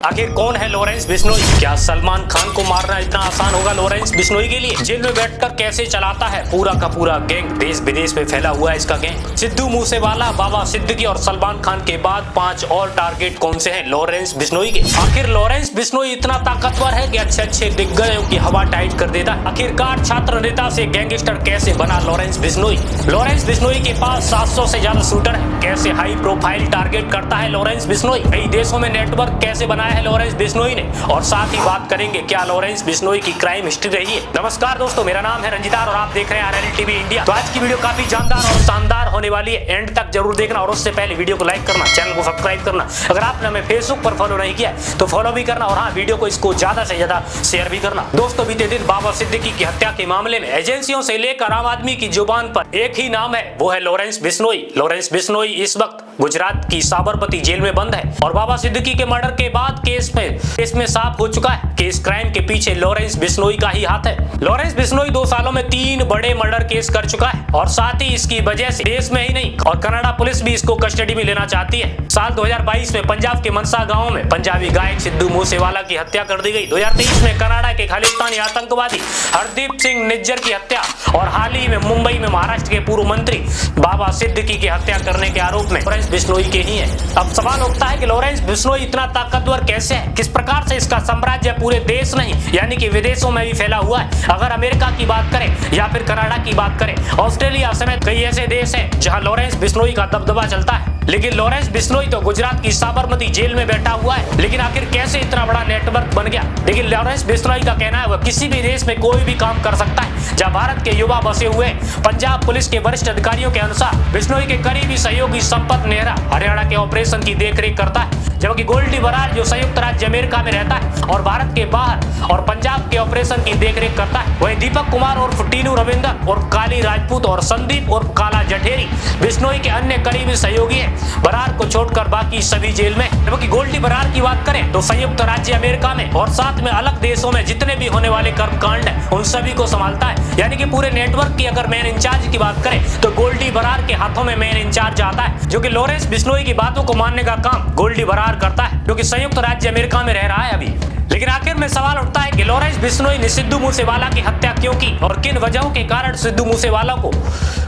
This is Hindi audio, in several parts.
आखिर कौन है लॉरेंस बिश्नोई? क्या सलमान खान को मारना इतना आसान होगा लॉरेंस बिश्नोई के लिए? जेल में बैठकर कैसे चलाता है पूरा का पूरा गैंग? देश विदेश में फैला हुआ है इसका गैंग। सिद्धू मूसेवाला, बाबा सिद्दीकी और सलमान खान के बाद 5 और टारगेट कौन से हैं लॉरेंस बिश्नोई के? आखिर लॉरेंस बिश्नोई इतना ताकतवर है कि अच्छे दिग्गजों की हवा टाइट कर देता है। आखिरकार छात्र नेता से गैंगस्टर कैसे बना लॉरेंस बिश्नोई? लॉरेंस बिश्नोई के पास 700 से ज्यादा शूटर है। कैसे हाई प्रोफाइल टारगेट करता है लॉरेंस बिश्नोई? कई देशों में नेटवर्क कैसे बनाया है लॉरेंस बिश्नोई ने? और साथ ही बात करेंगे क्या लॉरेंस बिश्नोई की क्राइम हिस्ट्री रही है। नमस्कार दोस्तों, मेरा नाम है रंजितार और आप देख रहे हैं RNL TV इंडिया। तो आज की वीडियो काफी जानदार और शानदार होने वाली है, एंड तक जरूर देखना। और उससे पहले वीडियो को लाइक करना, चैनल को सब्सक्राइब करना। अगर आपने हमें फेसबुक पर फॉलो नहीं किया तो फॉलो भी करना, और हाँ, वीडियो को इसको ज्यादा से ज्यादा शेयर भी करना। दोस्तों, बीते दिन बाबा सिद्दीकी की हत्या के मामले में एजेंसियों से लेकर आम आदमी की जुबान पर एक ही नाम है, वो है लॉरेंस बिश्नोई। लॉरेंस बिश्नोई इस वक्त गुजरात की साबरमती जेल में बंद है और बाबा सिद्दीकी के मर्डर के बाद केस में साफ हो चुका है कि इस क्राइम के पीछे लॉरेंस बिश्नोई का ही हाथ है। लॉरेंस बिश्नोई 2 सालों में 3 बड़े मर्डर केस कर चुका है और साथ ही इसकी वजह से देश में ही नहीं और कनाडा पुलिस भी इसको कस्टडी में लेना चाहती है। साल 2022 में पंजाब के मनसा गांव में पंजाबी गायक सिद्धू मूसेवाला की हत्या कर दी गई। 2023 में कनाडा के खालिस्तानी आतंकवादी हरदीप सिंह निज्जर की हत्या और हाल ही में मुंबई में महाराष्ट्र के पूर्व मंत्री बाबा सिद्दीकी की हत्या करने के आरोप में लॉरेंस बिश्नोई के ही है। अब सवाल उठता है कि लॉरेंस बिश्नोई इतना ताकतवर कैसे है? किस प्रकार से इसका साम्राज्य पूरे देश नहीं यानी कि विदेशों में भी फैला हुआ है? अगर अमेरिका की बात करें या फिर कनाडा की बात करें, ऑस्ट्रेलिया समेत कई ऐसे देश हैं जहां लॉरेंस बिश्नोई का दबदबा चलता है। लेकिन लॉरेंस बिश्नोई तो गुजरात की साबरमती जेल में बैठा हुआ है। लेकिन आखिर कैसे इतना बड़ा नेटवर्क बन गया? लेकिन लॉरेंस बिश्नोई का कहना है वह किसी भी देश में कोई भी काम कर सकता है। जहां भारत के युवा बसे हुए पंजाब पुलिस के वरिष्ठ अधिकारियों के अनुसार बिश्नोई के करीबी सहयोगी संपत नेहरा हरियाणा के ऑपरेशन की देखरेख करता है, जबकि गोल्डी बरार जो संयुक्त राज्य अमेरिका में रहता है और भारत के बाहर और पंजाब के ऑपरेशन की देखरेख करता है। वहीं दीपक कुमार और टीनू रविंदर और काली राजपूत और संदीप और काला जठेरी बिश्नोई के अन्य करीबी सहयोगी हैं। बरार को छोड़कर बाकी सभी जेल में। जबकि गोल्डी बरार की बात करें तो संयुक्त राज्य अमेरिका में और साथ में अलग देशों में जितने भी होने वाले कर्मकांड हैं उन सभी को संभालता है। यानी कि पूरे नेटवर्क की अगर मेन इंचार्ज की बात करें तो गोल्डी बरार के हाथों में मेन इंचार्ज आता है, जो कि लॉरेंस बिश्नोई की बातों को मानने का काम गोल्डी बरार करता है, जो कि संयुक्त राज्य अमेरिका में रह रहा है अभी। लेकिन आखिर में सवाल उठता है कि लॉरेंस बिश्नोई ने सिद्धू मूसेवाला की हत्या क्यों की और किन वजहों के कारण सिद्धू मूसेवाला को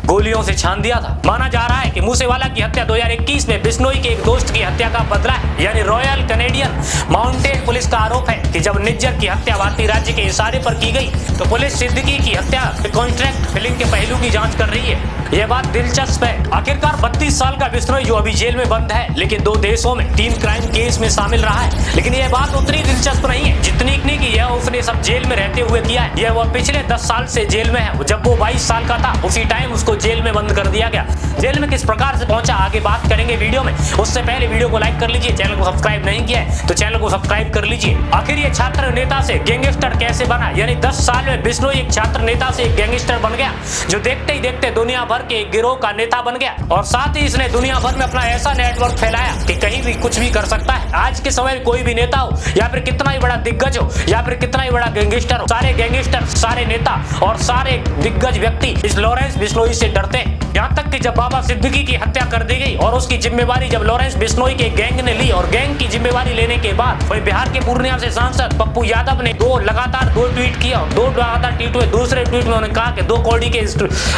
गोलियों से छान दिया था। माना जा रहा है कि मूसेवाला की हत्या 2021 में बिश्नोई के एक दोस्त की हत्या का बदला है। यानी रॉयल कैनेडियन माउंटेन पुलिस का आरोप है कि जब निज्जर की हत्या भारतीय राज्य के इशारे पर की गई तो पुलिस सिद्दीकी की हत्या कॉन्ट्रैक्ट किलिंग के पहलू की जांच कर रही है। यह बात दिलचस्प है। आखिरकार 32 साल का बिश्नोई जो अभी जेल में बंद है, लेकिन 2 देशों में 3 क्राइम केस में शामिल रहा है। लेकिन यह बात उतनी दिलचस्प नहीं है जितनी कि यह उसने सब जेल में रहते हुए किया है। यह वह पिछले 10 साल से जेल में है। जब वो 22 साल का था उसी टाइम उसको जेल में बंद कर दिया गया। जेल में किस प्रकार से पहुंचा आगे बात करेंगे वीडियो में। उससे पहले वीडियो को लाइक कर लीजिए, चैनल को सब्सक्राइब नहीं किया है तो चैनल को सब्सक्राइब कर लीजिए। आखिर ये छात्र नेता से गैंगस्टर कैसे बना? यानी 10 साल में बिश्नोई एक छात्र नेता से एक गैंगस्टर बन गया, जो देखते ही देखते दुनिया भर के एक गिरोह का नेता बन गया। और साथ ही इसने दुनिया भर में अपना ऐसा नेटवर्क फैलाया कि कहीं भी कुछ भी कर सकता है। आज के समय में कोई भी नेता हो या फिर कितना ही बड़ा दिग्गज हो या फिर कितना ही बड़ा गैंगस्टर हो, सारे गैंगस्टर, सारे नेता और सारे दिग्गज व्यक्ति इस लॉरेंस बिश्नोई से डरते हैं। यहाँ तक कि जब बाबा सिद्दीकी की हत्या कर दी गई और उसकी जिम्मेवारी जब लॉरेंस बिश्नोई के गैंग ने ली और गैंग की जिम्मेवारी लेने के बाद वही बिहार के पूर्णिया से सांसद पप्पू यादव ने 2 लगातार ट्वीट किया और 2 लगातार ट्वीट हुए। दूसरे ट्वीट में उन्होंने कहा कि 2 कौड़ी के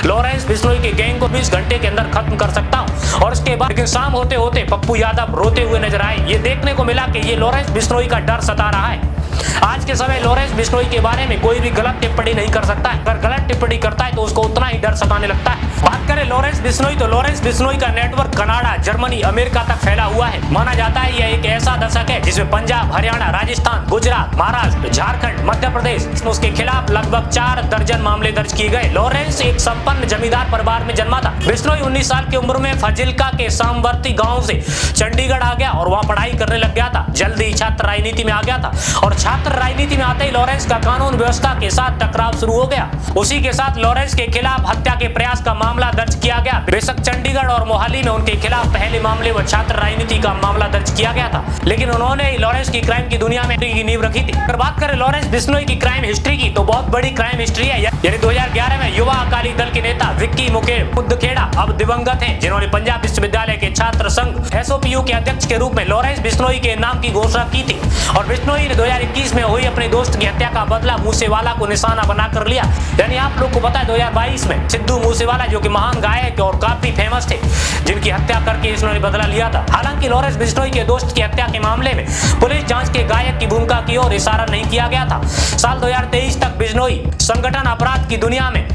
लॉरेंस बिश्नोई के गैंग को 20 घंटे के अंदर खत्म कर सकता हूँ। और उसके बाद लेकिन शाम होते होते पप्पू यादव रोते हुए नजर आए। ये देखने को मिला कि ये लॉरेंस बिश्नोई का डर सता रहा है। आज के समय लॉरेंस बिश्नोई के बारे में कोई भी गलत टिप्पणी नहीं कर सकता है। अगर गलत टिप्पणी करता है तो उसको उतना ही डर सताने लगता है। बात करें लॉरेंस बिश्नोई तो लॉरेंस बिश्नोई का नेटवर्क कनाडा, जर्मनी, अमेरिका तक फैला हुआ है। माना जाता है यह एक ऐसा दशक है जिसमें पंजाब, हरियाणा, राजस्थान, गुजरात, महाराष्ट्र, झारखंड, मध्य प्रदेश उसके खिलाफ लगभग 4 दर्जन मामले दर्ज किए गए। लॉरेंस एक संपन्न जमींदार परिवार में जन्मा था। बिश्नोई 19 साल की उम्र में फाजिल्का के सामवर्ती गाँव से चंडीगढ़ आ गया और वहाँ पढ़ाई करने लग गया था। जल्द ही छात्र राजनीति में आ गया था और छात्र राजनीति में आते ही लॉरेंस का कानून व्यवस्था के साथ टकराव शुरू हो गया। उसी के साथ लॉरेंस के खिलाफ हत्या के प्रयास का मामला दर्ज किया गया। बेशक चंडीगढ़ और मोहाली में उनके खिलाफ पहले मामले व छात्र राजनीति का मामला दर्ज किया गया था, लेकिन उन्होंने लॉरेंस की क्राइम की दुनिया में नींव रखी थी। अगर बात करें लॉरेंस बिश्नोई की क्राइम हिस्ट्री की, तो बहुत बड़ी क्राइम हिस्ट्री है। यानी 2011 में युवा अकाली दल के नेता विक्की मुखेड़ा अब दिवंगत हैं, जिन्होंने पंजाब विश्वविद्यालय के छात्र संघ एसओपीयू के अध्यक्ष के रूप में लॉरेंस बिश्नोई के नाम की घोषणा की थी। और बिश्नोई ने 2021 में हुई अपने दोस्त की हत्या का बदला मूसेवाला को निशाना बनाकर लिया। यानी आप लोग को पता है 2022 में सिद्धू मूसेवाला, जो कि महान गायक और काफी फेमस थे, जिनकी हत्या करके इसने बदला लिया था। हालांकि लॉरेंस बिश्नोई के दोस्त की हत्या के मामले में पुलिस जांच के गायक की भूमिका की ओर इशारा नहीं किया गया था। साल 2023 तक बिश्नोई संगठन अपराध की दुनिया में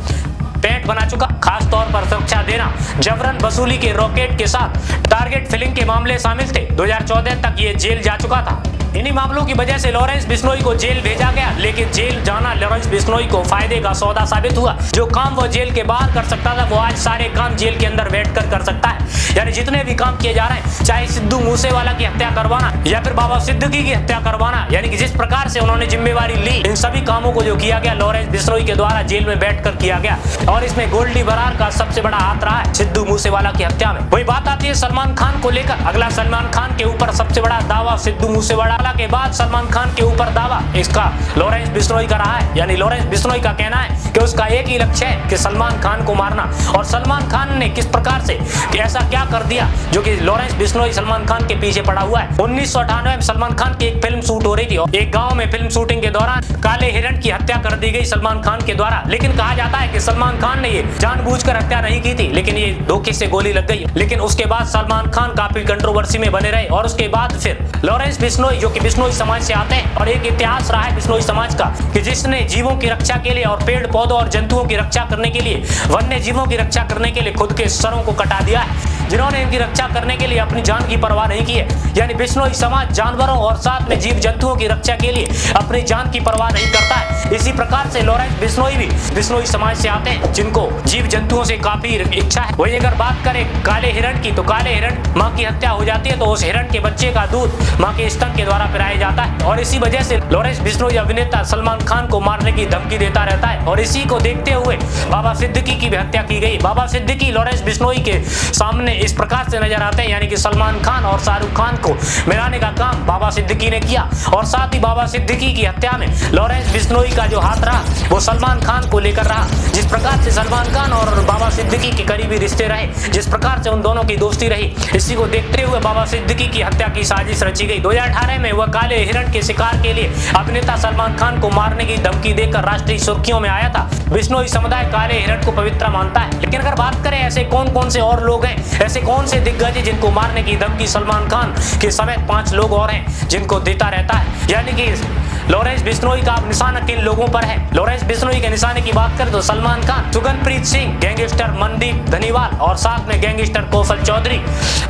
पेंट बना चुका, खास तौर पर सुरक्षा देना, जबरन वसूली के रॉकेट के साथ टारगेट फिलिंग के मामले शामिल थे। 2014 तक ये जेल जा चुका था। इन्हीं मामलों की वजह से लॉरेंस बिश्नोई को जेल भेजा गया, लेकिन जेल जाना लॉरेंस बिश्नोई को फायदे का सौदा साबित हुआ। जो काम वो जेल के बाहर कर सकता था, वो आज सारे काम जेल के अंदर बैठकर कर सकता है। यानी जितने भी काम किए जा रहे हैं, चाहे सिद्धू मूसेवाला की हत्या करवाना या फिर बाबा सिद्दीकी की हत्या करवाना, यानी कि जिस प्रकार से उन्होंने जिम्मेवारी ली, इन सभी कामों को जो किया गया लॉरेंस बिश्नोई के द्वारा जेल में बैठकर किया गया। और इसमें गोल्डी बरार का सबसे बड़ा हाथ रहा है सिद्धू मूसेवाला की हत्या में। वही बात आती है सलमान खान को लेकर। अगला सलमान खान के ऊपर सबसे बड़ा दावा सिद्धू मूसेवाला के बाद सलमान खान के ऊपर दावा इसका लॉरेंस बिश्नोई का रहा है। यानी लॉरेंस बिश्नोई का कहना है कि उसका एक ही लक्ष्य है कि सलमान खान को मारना। और सलमान खान ने किस प्रकार से कि ऐसा क्या कर दिया जो कि लॉरेंस बिश्नोई सलमान खान के पीछे पड़ा हुआ है। 1998 में सलमान खान की एक फिल्म शूट हो रही थी और एक गांव में फिल्म शूटिंग के दौरान काले हिरण की हत्या कर दी गई सलमान खान के द्वारा। लेकिन कहा जाता है कि सलमान खान ने ये जानबूझकर हत्या नहीं की थी, लेकिन ये धोखे से गोली लग गई। लेकिन उसके बाद सलमान खान काफी कंट्रोवर्सी में बने रहे और उसके बाद फिर लॉरेंस बिश्नोई, जो कि बिश्नोई समाज से आते हैं और एक इतिहास रहा है बिश्नोई समाज का कि जिसने जीवों की रक्षा के लिए और पेड़ पौधों और जंतुओं की रक्षा करने के लिए, वन्य जीवों की रक्षा करने के लिए खुद के सरों को कटा दिया है, जिन्होंने इनकी रक्षा करने के लिए अपनी जान की परवाह नहीं की है। यानी बिश्नोई समाज जानवरों और साथ में जीव जंतुओं की रक्षा के लिए अपनी जान की परवाह नहीं करता है। इसी प्रकार से लॉरेंस बिश्नोई भी बिश्नोई समाज से आते हैं, जिनको जीव जंतुओं से काफी इच्छा है। वही अगर बात करें काले हिरण की, तो काले हिरण माँ की हत्या हो जाती है तो उस हिरण के बच्चे का दूध माँ के स्तन के द्वारा पिलाया जाता है। और इसी वजह से लॉरेंस बिश्नोई अभिनेता सलमान खान को मारने की धमकी देता रहता है। और इसी को देखते हुए बाबा सिद्दीकी की भी हत्या की गई। बाबा सिद्दीकी लॉरेंस बिश्नोई के सामने इस प्रकार से नजर आते हैं, यानी कि सलमान खान और शाहरुख खान को मिलाने का काम बाबा सिद्दीकी ने किया। और साथ ही बाबा सिद्दीकी की हत्या में लॉरेंस बिश्नोई का जो हाथ रहा वो सलमान खान को लेकर रहा। जिस प्रकार से सलमान खान और बाबा सिद्दीकी के करीबी रिश्ते रहे, जिस प्रकार से उन दोनों की दोस्ती रही, इसी को देखते हुए बाबा सिद्दीकी की हत्या की साजिश रची गई। 2018 में वह काले हिरण के शिकार के लिए अभिनेता सलमान खान को मारने की धमकी देकर राष्ट्रीय सुर्खियों में आया था। बिश्नोई समुदाय काले हिरण को पवित्र मानता है। लेकिन अगर बात करें ऐसे कौन कौन से और लोग हैं, ऐसे कौन से दिग्गज जिनको मारने की धमकी सलमान खान के समेत 5 लोग और हैं जिनको देता रहता है। यानी कि लॉरेंस बिश्नोई का निशाना किन लोगों पर है। लॉरेंस बिश्नोई के निशाने की बात करें तो सलमान खान, सुगनप्रीत सिंह, गैंगस्टर मनदीप धनीवाल और साथ में गैंगस्टर कौशल चौधरी,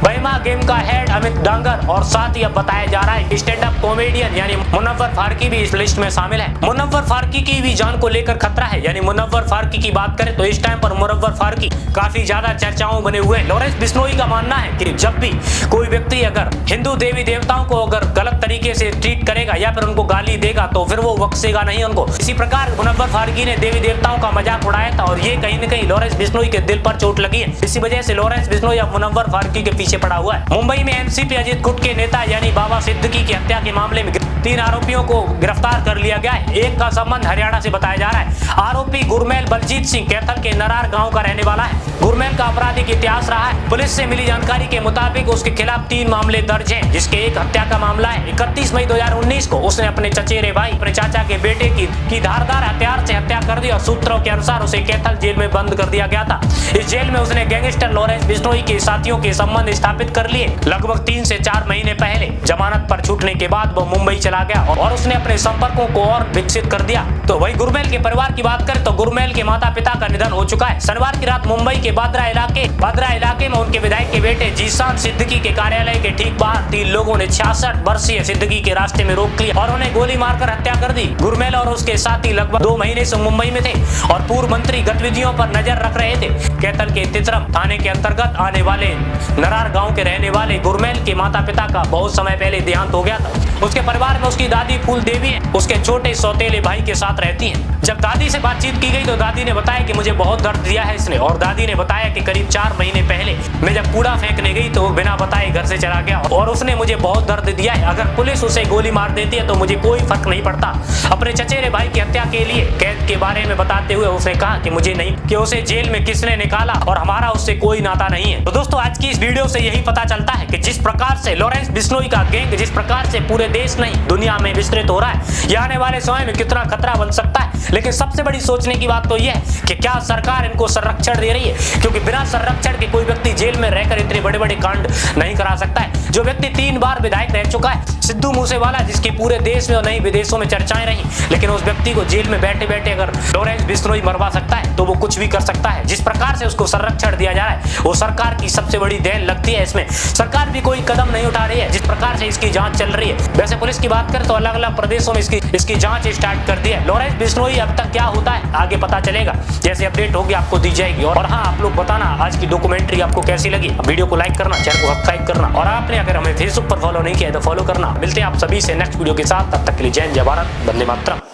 बहिमा गेम का हेड अमित डांगर और साथ ही अब बताया जा रहा है स्टैंड अप कॉमेडियन यानी मुनव्वर फारूकी भी इस लिस्ट में शामिल है। मुनव्वर फारूकी की भी जान को लेकर खतरा है। यानी मुनव्वर फारूकी की बात करें तो इस टाइम पर मुनव्वर फारूकी काफी ज्यादा चर्चाओं बने हुए हैं। लॉरेंस बिश्नोई का मानना है कि जब भी कोई व्यक्ति अगर हिंदू देवी देवताओं को अगर गलत तरीके से ट्रीट करेगा या फिर उनको गाली देगा तो फिर वो बख्शेगा नहीं उनको। इसी प्रकार मुनव्वर फारूकी ने देवी देवताओं का मजाक उड़ाया था और ये कहीं न कहीं लॉरेंस बिश्नोई के दिल पर चोट लगी है। इसी वजह से लॉरेंस बिश्नोई अब मुनव्वर फारूकी के पीछे पड़ा हुआ है। मुंबई में एनसीपी अजीत गुट के नेता यानी बाबा सिद्दीकी की हत्या के मामले में 3 आरोपियों को गिरफ्तार कर लिया गया है। एक का संबंध हरियाणा से बताया जा रहा है। आरोपी गुरमेल बलजीत सिंह कैथल के नरार गांव का रहने वाला है। गुरमेल का आपराधिक इतिहास रहा है। पुलिस से मिली जानकारी के मुताबिक उसके खिलाफ 3 मामले दर्ज हैं, जिसके एक हत्या का मामला है। 31 मई 2019 को उसने अपने चचेरे भाई अपने चाचा के बेटे की धारदार हथियार से हत्या कर दी और सूत्रों के अनुसार उसे कैथल जेल में बंद कर दिया गया था। इस जेल में उसने गैंगस्टर लॉरेंस बिश्नोई के साथियों के संबंध स्थापित कर लिए। लगभग 3 से 4 महीने पहले जमानत पर छूटने के बाद वो मुंबई चला गया और उसने अपने संपर्कों को और विकसित कर दिया। तो वही गुरमेल के परिवार की बात करें तो गुरमेल के माता पिता का निधन हो चुका है। शनिवार की रात मुंबई के बांद्रा इलाके में उनके विधायक के बेटे जीशान सिद्दीकी के कार्यालय के ठीक बाहर 3 लोगों ने 66 वर्षीय सिद्दीकी के रास्ते में रोक लिया और उन्हें गोली मारकर हत्या कर दी। गुरमेल और उसके साथी लगभग 2 महीने से मुंबई में थे और पूर्व मंत्री गतिविधियों पर नजर रख रहे थे। कैथल के तितरम थाने के अंतर्गत आने वाले नरार गांव के रहने वाले गुरमेल के माता पिता का बहुत समय पहले देहांत हो गया था। उसके परिवार में उसकी दादी फूल देवी है, उसके छोटे सौतेले भाई के साथ रहती है। जब दादी से बातचीत की गई तो दादी ने बताया कि मुझे बहुत दर्द दिया है इसने, और दादी ने बताया कि करीब 4 महीने पहले मैं जब कूड़ा फेंकने गई तो वो बिना बताए घर से चला गया और उसने मुझे बहुत दर्द दिया है। अगर पुलिस उसे गोली मार देती है तो मुझे कोई फर्क नहीं पड़ता। अपने चचेरे भाई की हत्या के लिए कैद के बारे में बताते हुए उसने कहा कि मुझे नहीं, कि उसे जेल में किसने निकाला और हमारा उससे कोई नाता नहीं है। तो दोस्तों आज की इस वीडियो से यही पता चलता है कि जिस प्रकार से लॉरेंस बिश्नोई का गैंग जिस प्रकार से पूरे देश नहीं दुनिया में विस्तृत हो रहा है, यह आने वाले समय में कितना खतरा बन सकता है। लेकिन सबसे बड़ी सोचने की बात तो यह है कि क्या सरकार इनको संरक्षण दे रही है, क्योंकि बिना संरक्षण के कोई व्यक्ति जेल में रहकर इतने बड़े बड़े कांड नहीं करा सकता है। जो व्यक्ति 3 बार विधायक रह चुका है, सिद्धू मूसेवाला, जिसकी पूरे देश में और नहीं विदेशों में चर्चाएं रही, लेकिन उस व्यक्ति को जेल में बैठे बैठे अगर लॉरेंस बिश्नोई मरवा सकता है तो वो कुछ भी कर सकता है। जिस प्रकार से उसको संरक्षण दिया जा रहा है वो सरकार की सबसे बड़ी देन लगती है। इसमें सरकार भी कोई कदम नहीं उठा रही है जिस प्रकार से इसकी जांच चल रही है। वैसे पुलिस की बात करें तो अलग अलग प्रदेशों में इसकी जांच स्टार्ट कर दी है। लॉरेंस बिश्नोई अब तक क्या होता है आगे पता चलेगा, जैसे अपडेट होगी आपको दी जाएगी। और हाँ, आप लोग बताना आज की डॉक्यूमेंट्री आपको कैसी लगी। वीडियो को लाइक करना, चैनल को सब्सक्राइब करना, और आपने अगर हमें फेसबुक पर फॉलो नहीं किया है तो फॉलो करना। मिलते हैं आप सभी से नेक्स्ट वीडियो के साथ, तब तक के लिए जय हिंद, जय भारत, वंदे मातरम।